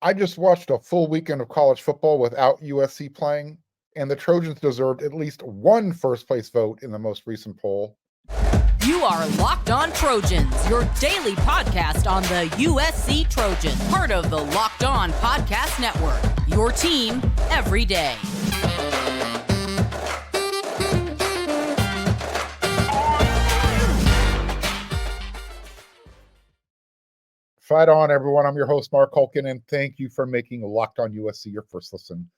I just watched a full weekend of college football without USC playing, and the Trojans deserved at least one first place vote in the most recent poll. You are Locked On Trojans, your daily podcast on the USC Trojans, part of the Locked On Podcast Network, your team every day. Fight on, everyone. I'm your host, Mark Holkin, and thank you for making Locked On USC your first listen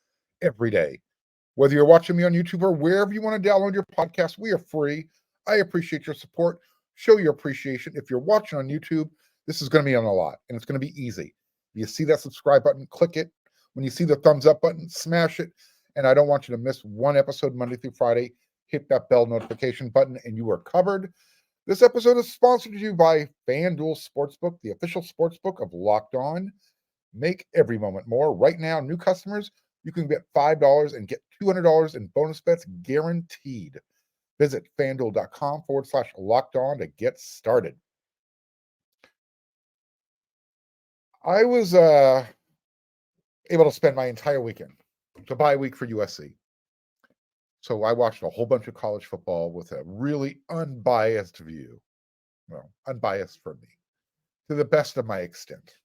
every day. Whether you're watching me on YouTube or wherever you want to download your podcast, we are free. I appreciate your support. Show your appreciation. If you're watching on YouTube, this is going to be on a lot, and it's going to be easy. You see that subscribe button, click it. When you see the thumbs up button, smash it. And I don't want you to miss one episode Monday through Friday. Hit that bell notification button, and you are covered. This episode is sponsored to you by FanDuel Sportsbook, the official sportsbook of Locked On. Make every moment more. Right now, new customers, you can bet $5 and get $200 in bonus bets guaranteed. Visit FanDuel.com/Locked On to get started. I was able to spend my entire weekend. It's a bye week for USC. So I watched a whole bunch of college football with a really unbiased view. Well, unbiased for me, to the best of my extent.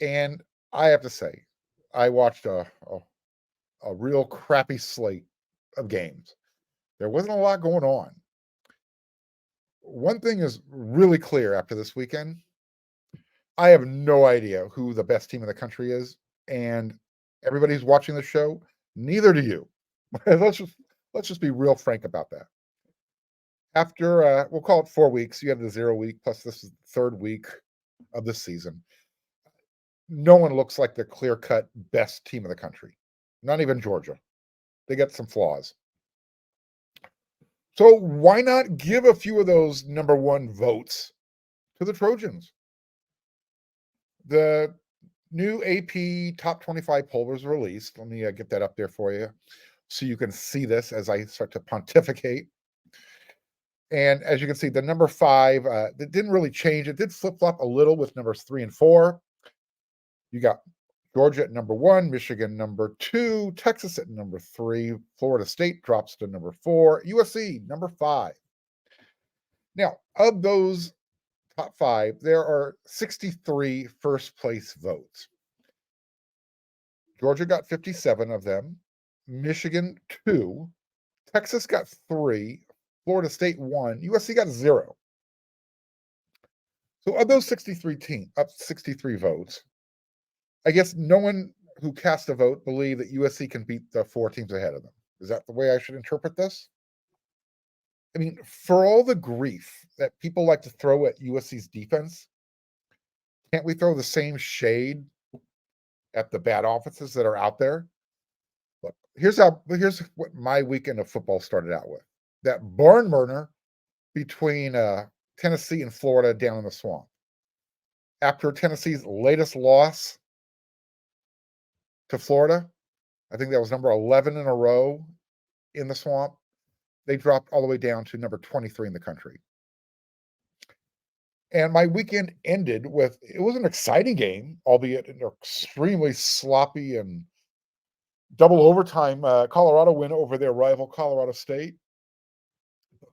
And I have to say, I watched a real crappy slate of games. There wasn't a lot going on. One thing is really clear after this weekend. I have no idea who the best team in the country is, and everybody who's watching the show, neither do you. let's just be real frank about that. After we'll call it 4 weeks, you have the 0 week plus this is the third week of the season. No one looks like the clear-cut best team in the country. Not even Georgia. They got some flaws. So why not give a few of those number one votes to the Trojans? The new AP Top 25 poll was released. Let me get that up there for you so you can see this as I start to pontificate. And as you can see, the number 5, it didn't really change. It did flip-flop a little with numbers 3 and 4. You got Georgia at number 1, Michigan number 2, Texas at number 3, Florida State drops to number 4, USC number 5. Now, of those top 5, there are 63 first-place votes. Georgia got 57 of them, Michigan 2, Texas got 3, Florida State 1, USC got 0. So of those 63 votes, I guess no one who cast a vote believed that USC can beat the 4 teams ahead of them. Is that the way I should interpret this? I mean, for all the grief that people like to throw at USC's defense, can't we throw the same shade at the bad offenses that are out there? Look, here's what my weekend of football started out with. That barn burner between Tennessee and Florida down in the swamp. After Tennessee's latest loss to Florida, I think that was number 11 in a row in the swamp, they dropped all the way down to number 23 in the country. And my weekend ended with, it was an exciting game, albeit an extremely sloppy and double overtime Colorado win over their rival Colorado State.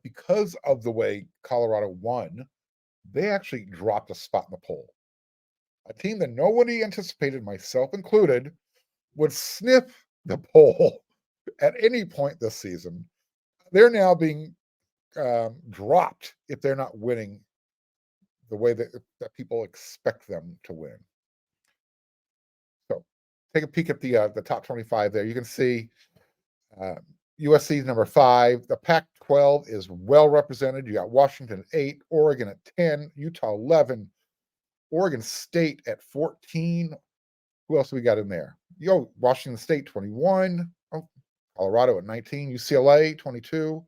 Because of the way Colorado won, they actually dropped a spot in the poll. A team that nobody anticipated, myself included, would sniff the poll at any point this season. They're now being dropped if they're not winning the way that people expect them to win. So take a peek at the top 25 there. You can see USC is number 5. The Pac-12 is well represented. You got Washington at 8, Oregon at 10, Utah 11, Oregon State at 14. Who else we got in there? Washington State 21. Colorado at 19. UCLA 22.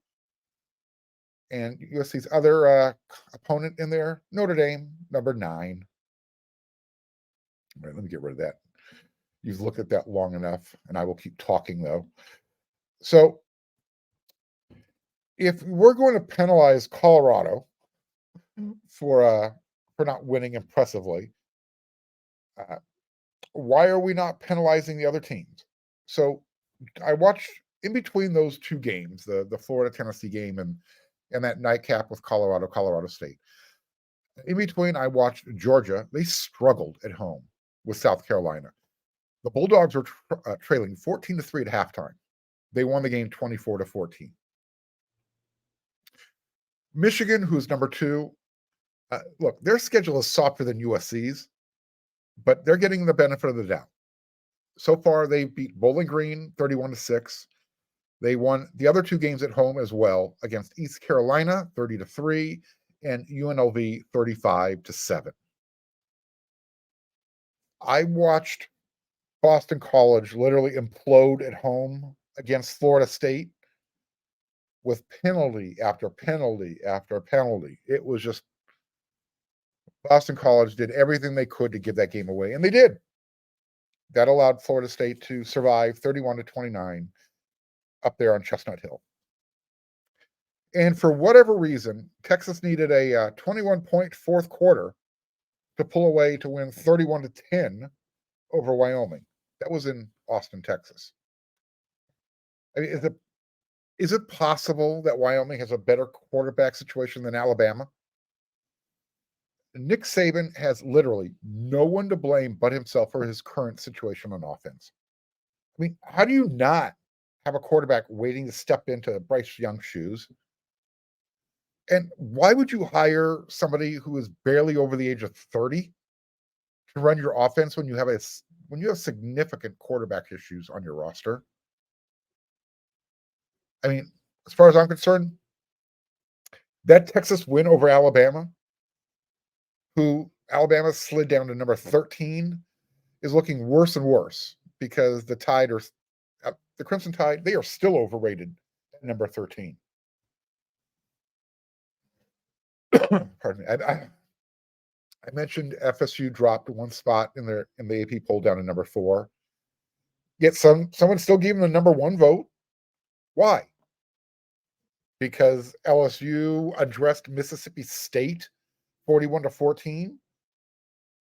And USC's other opponent in there, Notre Dame, number 9. All right, let me get rid of that. You've looked at that long enough, and I will keep talking, though. So if we're going to penalize Colorado for not winning impressively, why are we not penalizing the other teams? So I watched in between those two games, the Florida-Tennessee game and that nightcap with Colorado State. In between, I watched Georgia. They struggled at home with South Carolina. The Bulldogs were trailing 14-3 at halftime. They won the game 24-14. Michigan, who's number 2, look, their schedule is softer than USC's, but they're getting the benefit of the doubt. So far, they beat Bowling Green 31-6. They won the other 2 games at home as well against East Carolina 30-3 and UNLV 35-7. I watched Boston College literally implode at home against Florida State with penalty after penalty after penalty. It was just Boston College did everything they could to give that game away, and they did. That allowed Florida State to survive 31-29 up there on Chestnut Hill. And for whatever reason, Texas needed a 21-point fourth quarter to pull away to win 31-10 over Wyoming. That was in Austin, Texas. I mean, is it possible that Wyoming has a better quarterback situation than Alabama? Nick Saban has literally no one to blame but himself for his current situation on offense. I mean, how do you not have a quarterback waiting to step into Bryce Young's shoes? And why would you hire somebody who is barely over the age of 30 to run your offense when you have significant quarterback issues on your roster? I mean, as far as I'm concerned, that Texas win over Alabama, who Alabama slid down to number 13, is looking worse and worse because the Crimson Tide, they are still overrated at number 13. Pardon me. I mentioned FSU dropped one spot in the AP poll down to number 4. Yet someone still gave them the number 1 vote. Why? Because LSU addressed Mississippi State 41-14?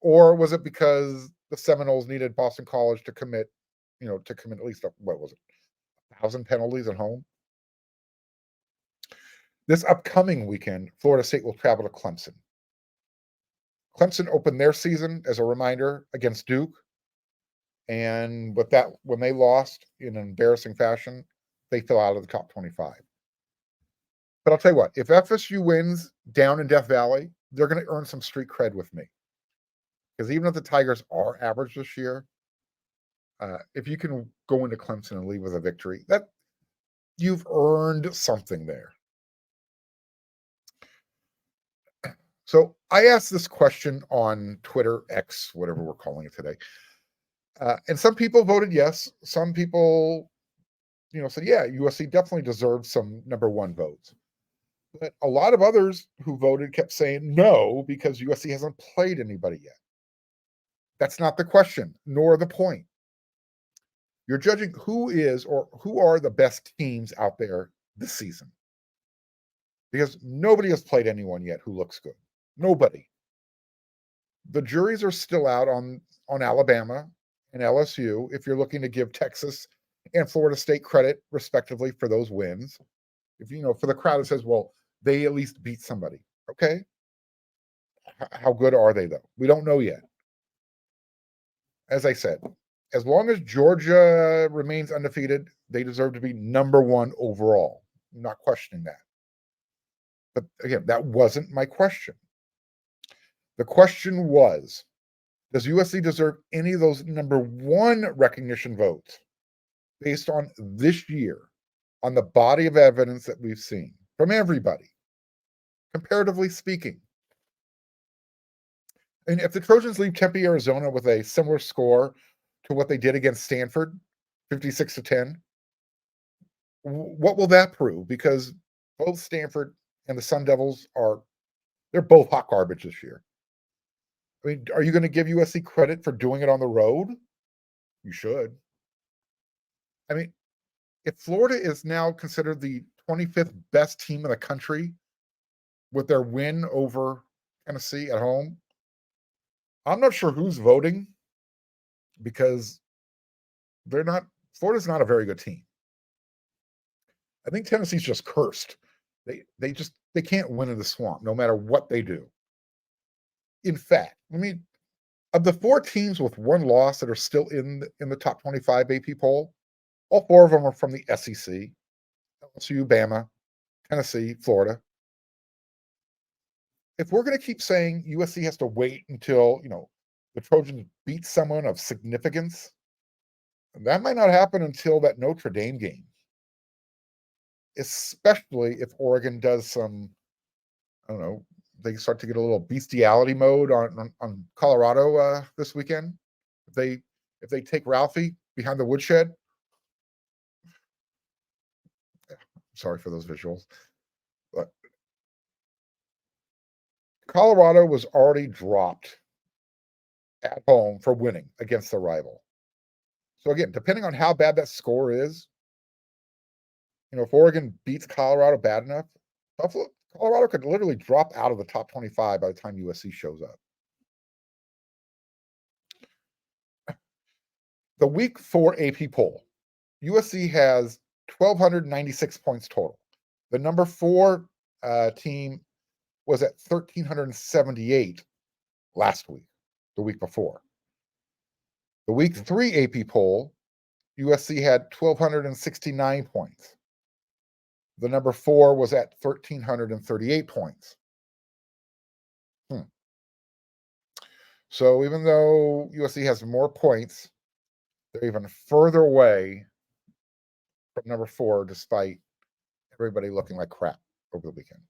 Or was it because the Seminoles needed Boston College to commit at least, 1,000 penalties at home? This upcoming weekend, Florida State will travel to Clemson. Clemson opened their season, as a reminder, against Duke. And with that, when they lost in an embarrassing fashion, they fell out of the top 25. But I'll tell you what, if FSU wins down in Death Valley, they're going to earn some street cred with me. Because even if the Tigers are average this year, if you can go into Clemson and leave with a victory, that you've earned something there. So I asked this question on Twitter, X, whatever we're calling it today. And some people voted yes. Some people, said, yeah, USC definitely deserves some number 1 votes. But a lot of others who voted kept saying no because USC hasn't played anybody yet. That's not the question, nor the point. You're judging who are the best teams out there this season. Because nobody has played anyone yet who looks good. Nobody. The juries are still out on Alabama and LSU if you're looking to give Texas and Florida State credit, respectively, for those wins. If for the crowd that says, well, they at least beat somebody. Okay. How good are they, though? We don't know yet. As I said, as long as Georgia remains undefeated, they deserve to be number 1 overall. I'm not questioning that. But again, that wasn't my question. The question was, does USC deserve any of those number 1 recognition votes based on this year, on the body of evidence that we've seen from everybody, comparatively speaking? And if the Trojans leave Tempe, Arizona with a similar score to what they did against Stanford, 56-10, what will that prove? Because both Stanford and the Sun Devils they're both hot garbage this year. I mean, are you going to give USC credit for doing it on the road? You should. I mean, if Florida is now considered the 25th best team in the country with their win over Tennessee at home, I'm not sure who's voting because Florida's not a very good team. I think Tennessee's just cursed. They can't win in the swamp no matter what they do. In fact, of the 4 teams with one loss that are still in the top 25 AP poll, all 4 of them are from the SEC: LSU, Bama, Tennessee, Florida. If we're going to keep saying USC has to wait until the Trojans beat someone of significance, that might not happen until that Notre Dame game. Especially if Oregon does some, I don't know, they start to get a little bestiality mode on Colorado this weekend. If they take Ralphie behind the woodshed. Sorry for those visuals. But Colorado was already dropped at home for winning against the rival. So again, depending on how bad that score is, if Oregon beats Colorado bad enough, Colorado could literally drop out of the top 25 by the time USC shows up. The week 4 AP poll, USC has 1,296 points total. The number 4 team was at 1,378 last week, the week before. The week 3 AP poll, USC had 1,269 points. The number 4 was at 1,338 points. So even though USC has more points, they're even further away from number 4, despite everybody looking like crap over the weekend.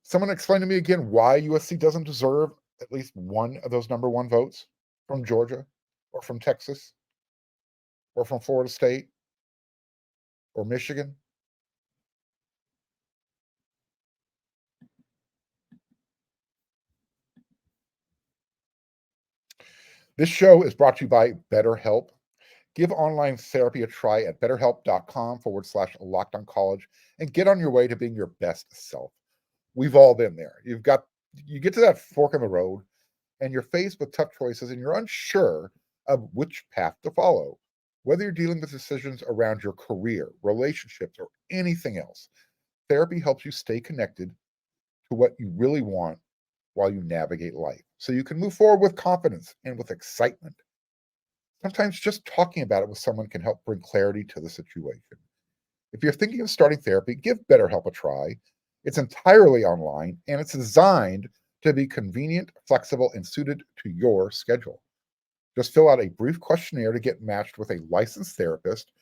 Someone explain to me again why USC doesn't deserve at least one of those number 1 votes from Georgia or from Texas or from Florida State or Michigan. This show is brought to you by BetterHelp. Give online therapy a try at betterhelp.com/LockedOnCollege and get on your way to being your best self. We've all been there. You get to that fork in the road and you're faced with tough choices and you're unsure of which path to follow. Whether you're dealing with decisions around your career, relationships, or anything else, therapy helps you stay connected to what you really want while you navigate life, so you can move forward with confidence and with excitement. Sometimes just talking about it with someone can help bring clarity to the situation. If you're thinking of starting therapy, give BetterHelp a try. It's entirely online, and it's designed to be convenient, flexible, and suited to your schedule. Just fill out a brief questionnaire to get matched with a licensed therapist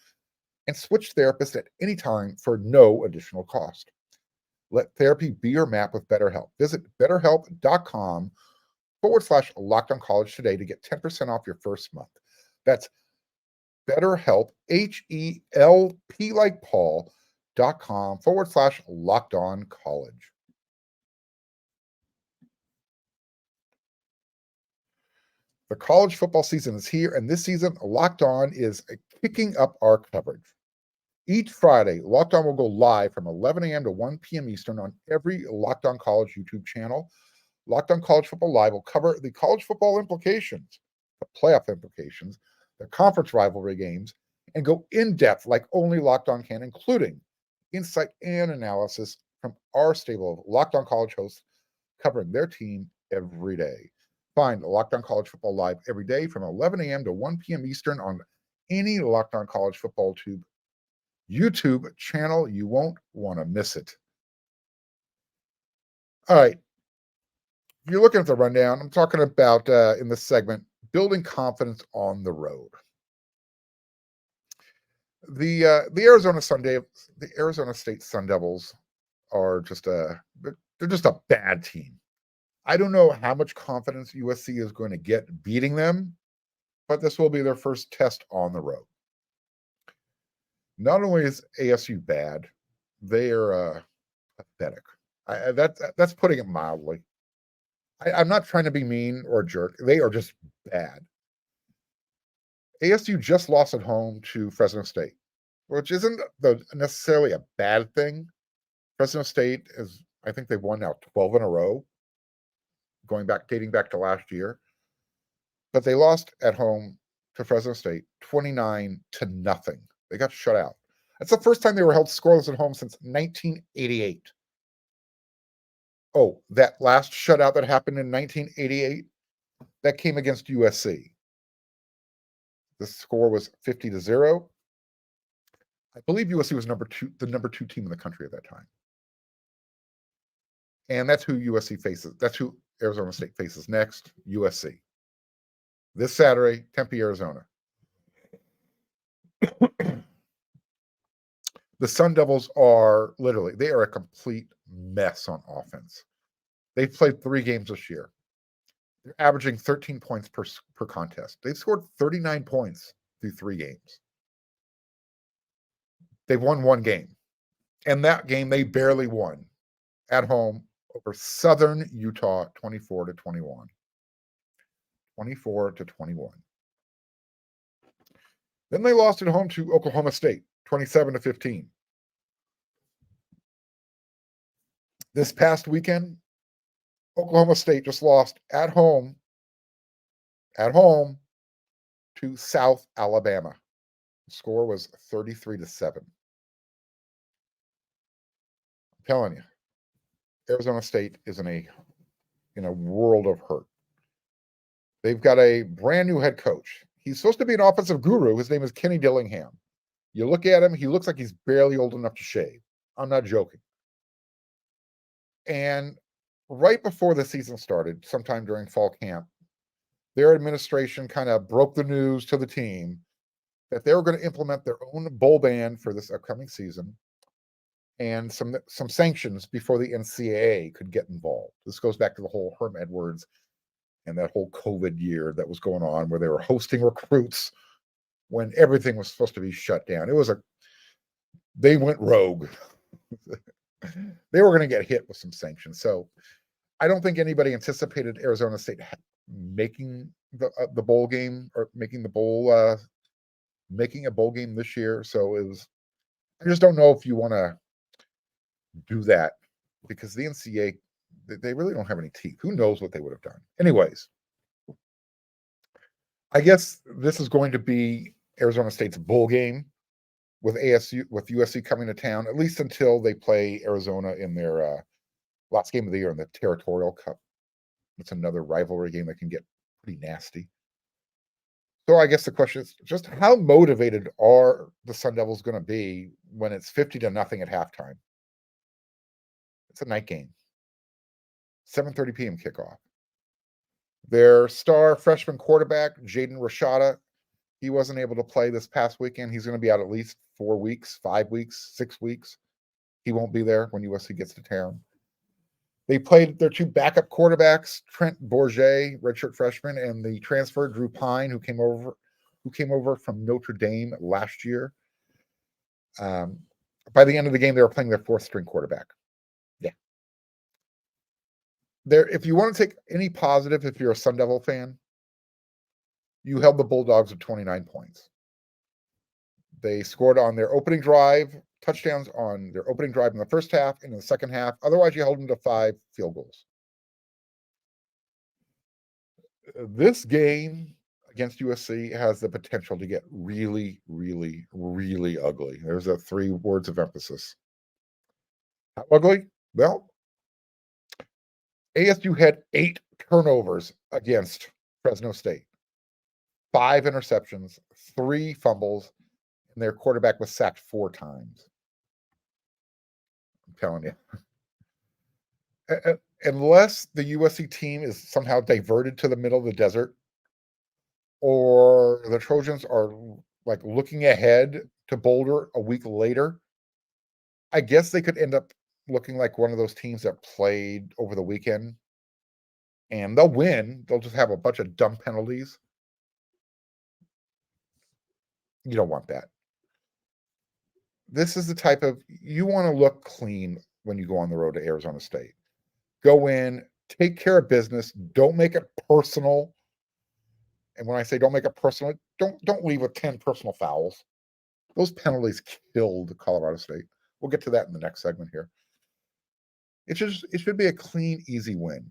and switch therapists at any time for no additional cost. Let therapy be your map with BetterHelp. Visit betterhelp.com/LockedOnCollege today to get 10% off your first month. That's BetterHelp, HELP like Paul.com/LockedOnCollege. The college football season is here, and this season, Locked On is kicking up our coverage. Each Friday, Locked On will go live from 11 a.m. to 1 p.m. Eastern on every Locked On College YouTube channel. Locked On College Football Live will cover the college football implications, the playoff implications, the conference rivalry games, and go in-depth like only Locked On can, including insight and analysis from our stable of Locked On College hosts covering their team every day. Find Locked On College Football Live every day from 11 a.m. to 1 p.m. Eastern on any Locked On College Football YouTube channel. You won't want to miss it. All right. If you're looking at the rundown, I'm talking about in this segment, building confidence on the road. The Arizona State Sun Devils are they're just a bad team. I don't know how much confidence USC is going to get beating them, but this will be their first test on the road. Not only is ASU bad, they are pathetic. That's putting it mildly. I'm not trying to be mean or a jerk. They are just bad. ASU just lost at home to Fresno State, which isn't necessarily a bad thing. Fresno State I think they've won now 12 in a row, dating back to last year. But they lost at home to Fresno State 29-0. They got shut out. That's the first time they were held scoreless at home since 1988. Oh, that last shutout that happened in 1988, that came against USC. The score was 50-0. I believe USC was the number two team in the country at that time. And that's who USC faces. That's who Arizona State faces next, USC. This Saturday, Tempe, Arizona. The Sun Devils are they are a complete mess on offense. They've played 3 games this year. They're averaging 13 points per contest. They've scored 39 points through 3 games. They've won 1 game. And that game they barely won at home over Southern Utah 24-21. 24-21. Then they lost at home to Oklahoma State 27-15. This past weekend, Oklahoma State just lost at home to South Alabama. The score was 33-7. I'm telling you, Arizona State is in a world of hurt. They've got a brand new head coach. He's supposed to be an offensive guru. His name is Kenny Dillingham. You look at him, he looks like he's barely old enough to shave. I'm not joking. And right before the season started, sometime during fall camp, their administration kind of broke the news to the team that they were going to implement their own bowl ban for this upcoming season and some sanctions before the NCAA could get involved. This goes back to the whole Herm Edwards and that whole COVID year that was going on where they were hosting recruits when everything was supposed to be shut down. They went rogue. They were going to get hit with some sanctions. So I don't think anybody anticipated Arizona State making the bowl game or making a bowl game this year. So I just don't know if you want to do that because the NCAA, they really don't have any teeth. Who knows what they would have done? Anyways, I guess this is going to be Arizona State's bowl game with USC coming to town, at least until they play Arizona in their last game of the year in the Territorial Cup. It's another rivalry game that can get pretty nasty. So I guess the question is just how motivated are the Sun Devils going to be when it's 50-0 at halftime? It's a night game. 7:30 p.m. kickoff. Their star freshman quarterback, Jaden Rashada, he wasn't able to play this past weekend. He's going to be out at least 4 weeks, 5 weeks, 6 weeks. He won't be there when USC gets to town. They played their 2 backup quarterbacks, Trent Bourget, redshirt freshman, and the transfer Drew Pine, who came over from Notre Dame last year. By the end of the game, they were playing their 4th string quarterback. Yeah. If you want to take any positive, if you're a Sun Devil fan, you held the Bulldogs to 29 points. They scored on their opening drive, touchdowns on their opening drive in the first half and in the second half. Otherwise, you held them to 5 field goals. This game against USC has the potential to get really, really, really ugly. There's 3 words of emphasis. How ugly? Well, ASU had 8 turnovers against Fresno State. 5 interceptions, 3 fumbles, and their quarterback was sacked 4 times. I'm telling you. Unless the USC team is somehow diverted to the middle of the desert, or the Trojans are like looking ahead to Boulder a week later, I guess they could end up looking like one of those teams that played over the weekend. And they'll win. They'll just have a bunch of dumb penalties. You don't want that. This is the type of, you want to look clean when you go on the road to Arizona State. Go in, take care of business, don't make it personal. And when I say don't make it personal, don't leave with 10 personal fouls. Those penalties killed Colorado State. We'll get to that in the next segment here. It should be a clean, easy win.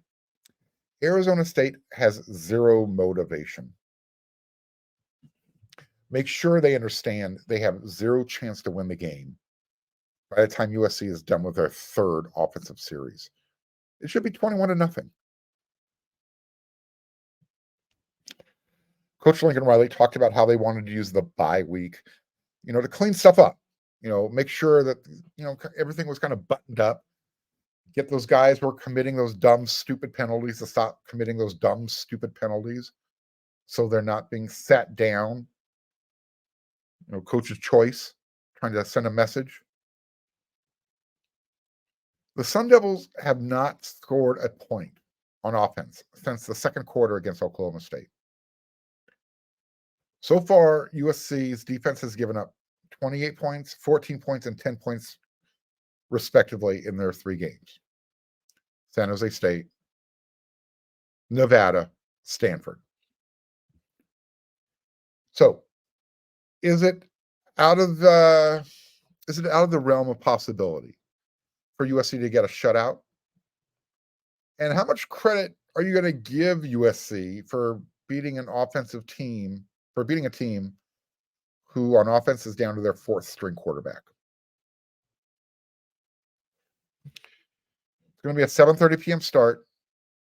Arizona State has 0 motivation. Make sure they understand they have zero chance to win the game by the time USC is done with their third offensive series. It should be 21-0. Coach Lincoln Riley talked about how they wanted to use the bye week, to clean stuff up, make sure that, everything was kind of buttoned up, get those guys who are committing those dumb, stupid penalties to stop committing those dumb, stupid penalties so they're not being sat down. Coach's choice, trying to send a message. The Sun Devils have not scored a point on offense since the second quarter against Oklahoma State. So far, USC's defense has given up 28 points, 14 points, and 10 points, respectively, in their 3 games. San Jose State, Nevada, Stanford. So, is it out of the realm of possibility for USC to get a shutout? And how much credit are you going to give USC for beating a team who on offense is down to their 4th string quarterback? It's going to be a 7:30 p.m. start,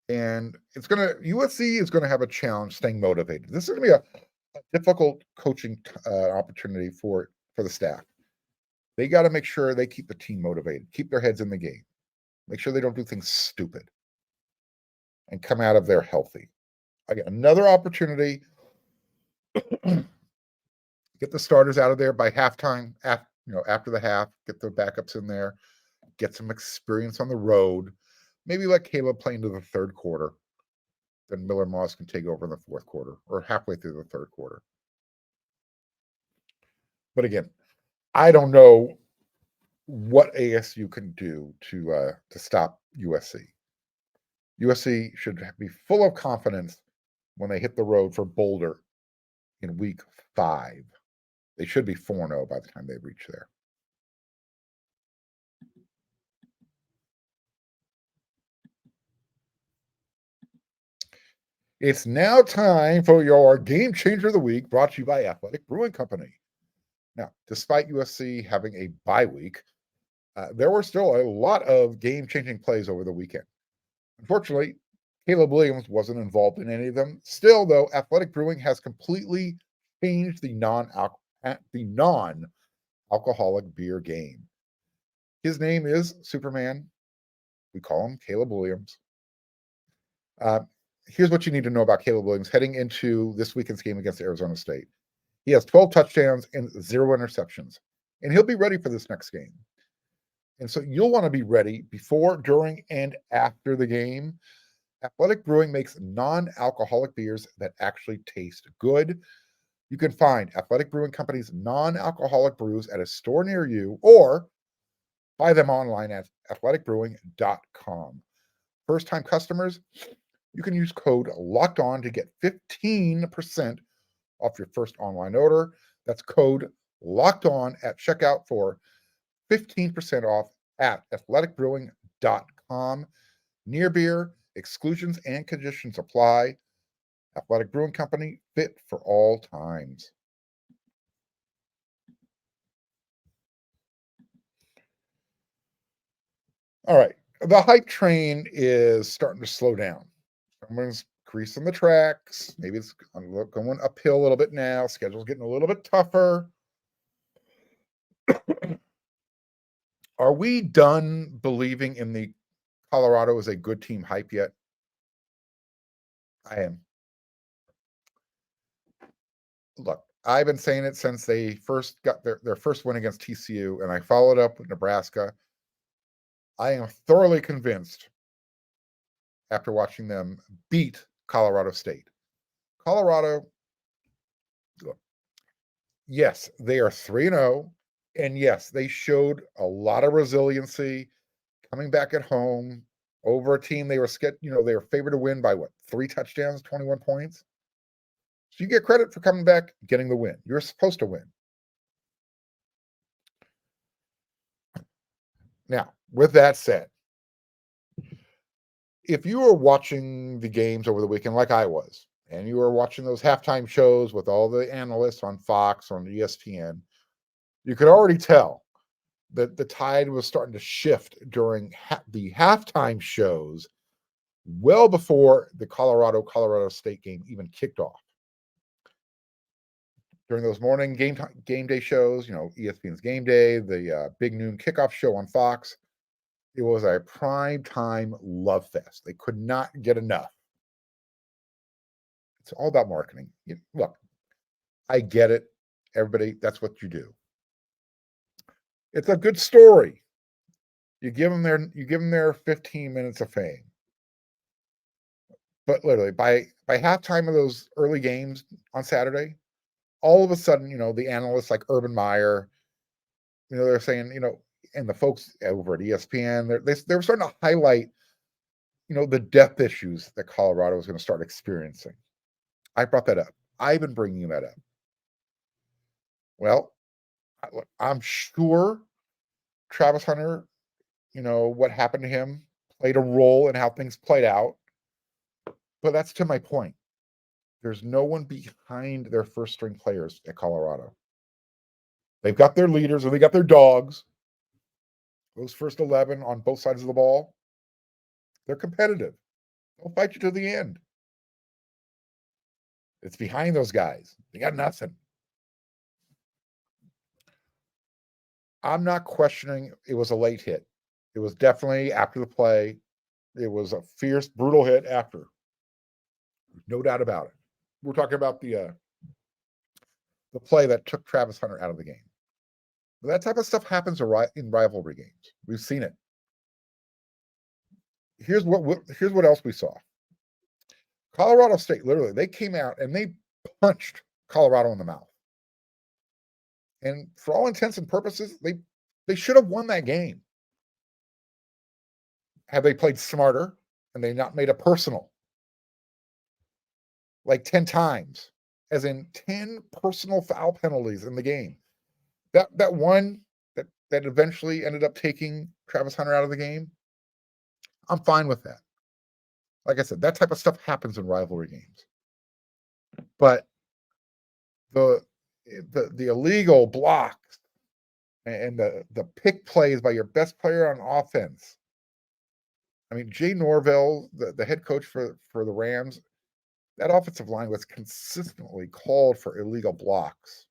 and USC is going to have a challenge staying motivated. This is going to be a difficult coaching opportunity for the staff. They got to make sure they keep the team motivated, keep their heads in the game, make sure they don't do things stupid, and come out of there healthy. Again, another opportunity. Get the starters out of there by halftime, after the half, get the backups in there, get some experience on the road, maybe let Caleb play into the third quarter. Then Miller Moss can take over in the fourth quarter or halfway through the third quarter. But again, I don't know what ASU can do to stop USC. USC should be full of confidence when they hit the road for Boulder in week 5. They should be 4-0 by the time they reach there. It's now time for your Game Changer of the Week, brought to you by Athletic Brewing Company. Now, despite USC having a bye week, there were still a lot of game-changing plays over the weekend. Unfortunately, Caleb Williams wasn't involved in any of them. Still, though, Athletic Brewing has completely changed the non-alcoholic beer game. His name is Superman. We call him Caleb Williams. Here's what you need to know about Caleb Williams heading into this weekend's game against Arizona State. He has 12 touchdowns and 0 interceptions, and he'll be ready for this next game. And so you'll want to be ready before, during, and after the game. Athletic Brewing makes non-alcoholic beers that actually taste good. You can find Athletic Brewing Company's non-alcoholic brews at a store near you or buy them online at athleticbrewing.com. First-time customers, you can use code LOCKEDON to get 15% off your first online order. That's code LOCKEDON at checkout for 15% off at athleticbrewing.com. Near beer, exclusions and conditions apply. Athletic Brewing Company, fit for all times. All right. The hype train is starting to slow down. Someone's greasing the tracks. Maybe it's going uphill a little bit now. Schedule's getting a little bit tougher. Are we done believing in the Colorado is a good team hype yet? I am. Look, I've been saying it since they first got their first win against TCU, and I followed up with Nebraska. I am thoroughly convinced after watching them beat Colorado State. Colorado, look, yes, they are 3-0, and yes, they showed a lot of resiliency coming back at home over a team they were favored to win by 3 touchdowns, 21 points. So you get credit for coming back, getting the win. You're supposed to win. Now, with that said, if you were watching the games over the weekend like I was, and you were watching those halftime shows with all the analysts on Fox, on ESPN, you could already tell that the tide was starting to shift during the halftime shows well before the Colorado State game even kicked off. During those morning game day shows, ESPN's Game Day, the big noon kickoff show on Fox, it was a prime time love fest. They could not get enough. It's all about marketing. Look, I get it. Everybody, that's what you do. It's a good story. You give them their 15 minutes of fame. But literally, by halftime of those early games on Saturday, all of a sudden, the analysts like Urban Meyer, they're saying, and the folks over at ESPN, they were starting to highlight, the depth issues that Colorado was going to start experiencing. I brought that up. I've been bringing that up. Well, I'm sure Travis Hunter, what happened to him played a role in how things played out. But that's to my point. There's no one behind their first string players at Colorado. They've got their leaders or they got their dogs. Those first 11 on both sides of the ball, they're competitive. They'll fight you to the end. It's behind those guys. They got nothing. I'm not questioning it was a late hit. It was definitely after the play. It was a fierce, brutal hit after. No doubt about it. We're talking about the play that took Travis Hunter out of the game. But that type of stuff happens in rivalry games. We've seen it. Here's what else we saw. Colorado State, literally, they came out and they punched Colorado in the mouth. And for all intents and purposes, they should have won that game. Had they played smarter and they not made it personal. Like 10 times, as in 10 personal foul penalties in the game. That one that eventually ended up taking Travis Hunter out of the game, I'm fine with that. Like I said, that type of stuff happens in rivalry games. But the illegal blocks and the pick plays by your best player on offense. I mean, Jay Norvell, the head coach for the Rams, that offensive line was consistently called for illegal blocks.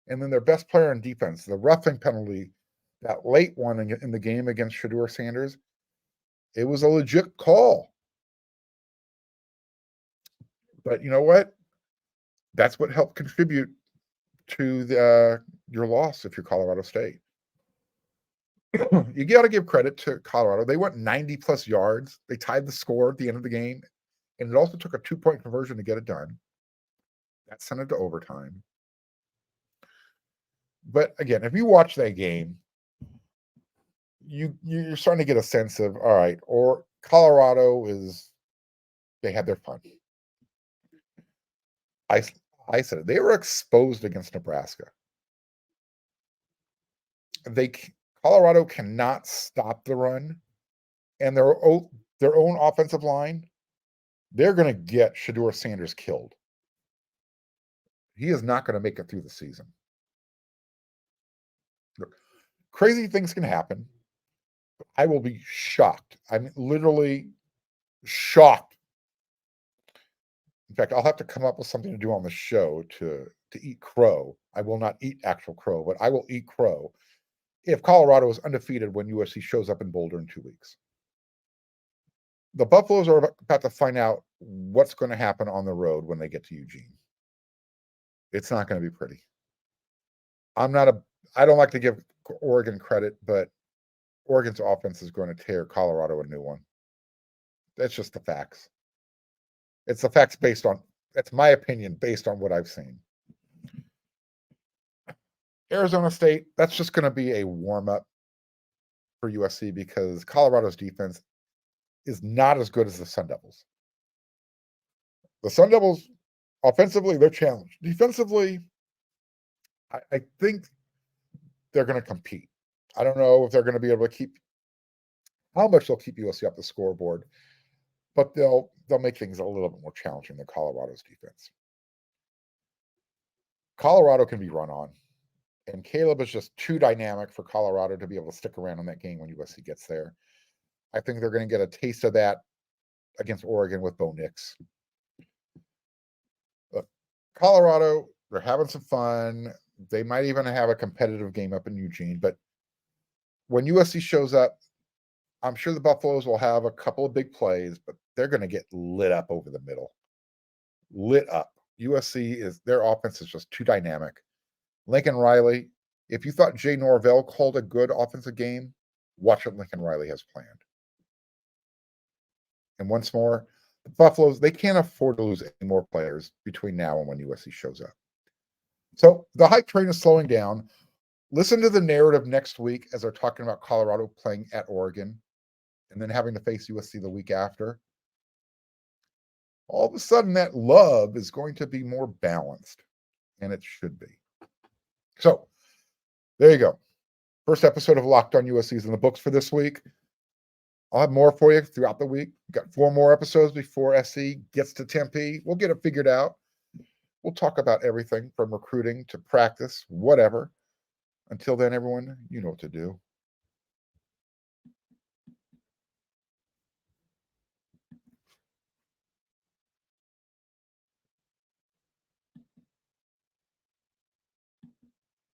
And then their best player on defense, the roughing penalty, that late one in the game against Shedeur Sanders, it was a legit call. But you know what? That's what helped contribute to your loss if you're Colorado State. You got to give credit to Colorado. They went 90-plus yards. They tied the score at the end of the game. And it also took a 2-point conversion to get it done. That sent it to overtime. But again, if you watch that game, you're starting to get a sense of, all right, or Colorado they had their fun. I said it. They were exposed against Nebraska. Colorado cannot stop the run, and their own offensive line, they're going to get Shedeur Sanders killed. He is not going to make it through the season. Look, crazy things can happen. I will be shocked. I'm literally shocked. In fact, I'll have to come up with something to do on the show to eat crow. I will not eat actual crow, but I will eat crow if Colorado is undefeated when USC shows up in Boulder in 2 weeks. The Buffaloes are about to find out what's going to happen on the road when they get to Eugene. It's not going to be pretty. I don't like to give Oregon credit, but Oregon's offense is going to tear Colorado a new one. That's just the facts. It's the facts that's my opinion based on what I've seen. Arizona State, that's just going to be a warm-up for USC because Colorado's defense is not as good as the Sun Devils. The Sun Devils, offensively, they're challenged. Defensively, I think they're going to compete. I don't know if they're going to be able to how much they'll keep USC off the scoreboard, but they'll they'll make things a little bit more challenging than Colorado's defense. Colorado can be run on, and Caleb is just too dynamic for Colorado to be able to stick around in that game when USC gets there. I think they're going to get a taste of that against Oregon with Bo Nix. Look, Colorado, they're having some fun. They might even have a competitive game up in Eugene, but when USC shows up, I'm sure the Buffaloes will have a couple of big plays, but they're going to get lit up over the middle. Lit up. Their offense is just too dynamic. Lincoln Riley, if you thought Jay Norvell called a good offensive game, watch what Lincoln Riley has planned. And once more, the Buffaloes, they can't afford to lose any more players between now and when USC shows up. So the hype train is slowing down. Listen to the narrative next week as they're talking about Colorado playing at Oregon and then having to face USC the week after. All of a sudden, that love is going to be more balanced, and it should be. So there you go. First episode of Locked On USC is in the books for this week. I'll have more for you throughout the week. We've got 4 more episodes before SC gets to Tempe. We'll get it figured out. We'll talk about everything from recruiting to practice, whatever. Until then, everyone, you know what to do.